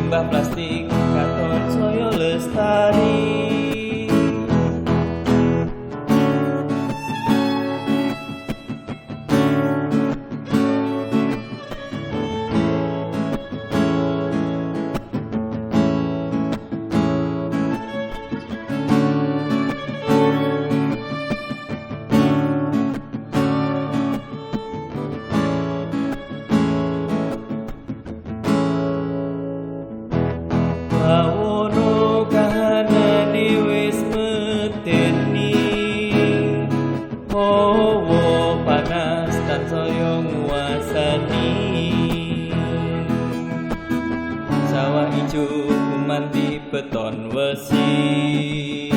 Limbah plastik katon saya lestari. Bawono kahanane wis meteni, hawa panas tansaya nguasani. Sawah ijo gumanti beton wesi,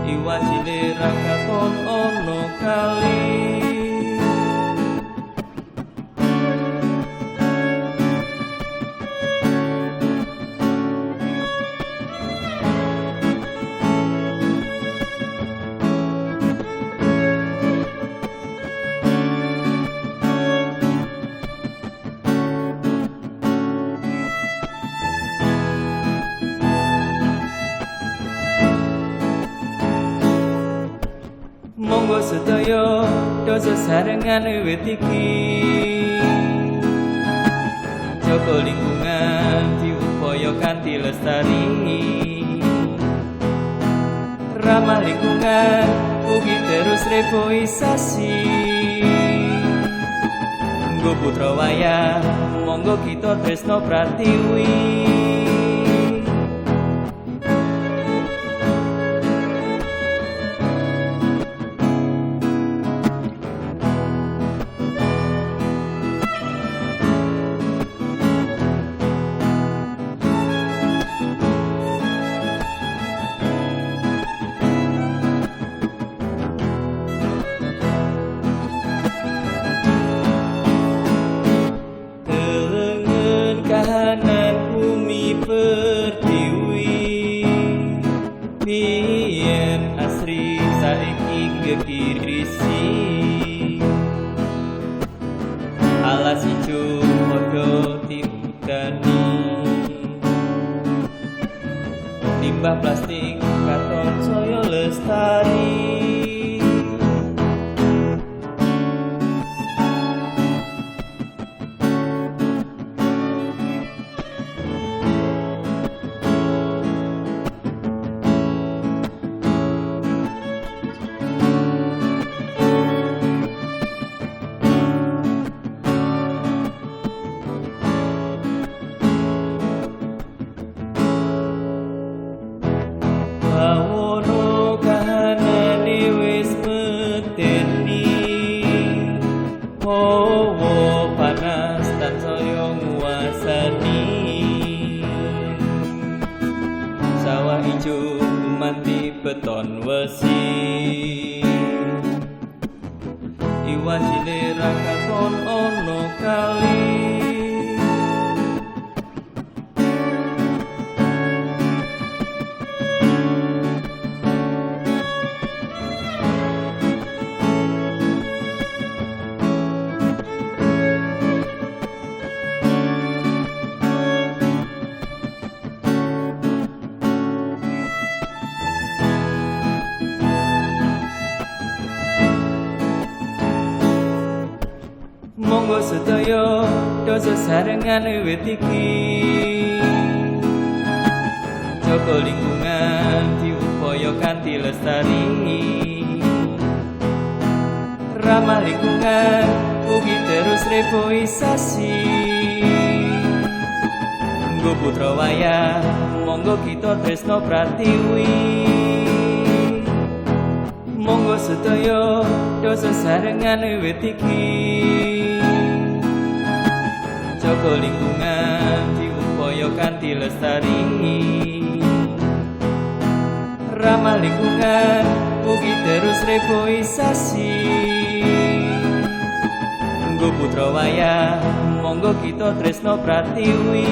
iwak cilik ra katon ana kali. Monggo sedaya dosa sarengan wiwit iki, jaga lingkungan diupaya kanthi lestari. Ramah lingkungan ugi terus reboisasi. Nggo putra wayah monggo kita tresno pratiwi. Kahanan bumi pertiwi, biyen asri saiki gegirisi. Alas ijo padha diudani, limbah plastik katon saya lestari. Bawono kahanane wis meteni, hawa panas tansaya nguasani. Sawah ijo gumanti beton wesi, iwak cilik ra katon ana kali. Monggo sedaya dosa sarengan wiwit iki, jaga lingkungan diupaya kanthi lestari. Ramah lingkungan ugi terus reboisasi. Nggo putra wayah monggo kita tresno pratiwi. Monggo sedaya dosa sarengan wiwit iki, jaga lingkungan diupaya kanthi lestari. Ramah lingkungan ugi terus reboisasi. Nggo putra wayah monggo kita tresno pratiwi.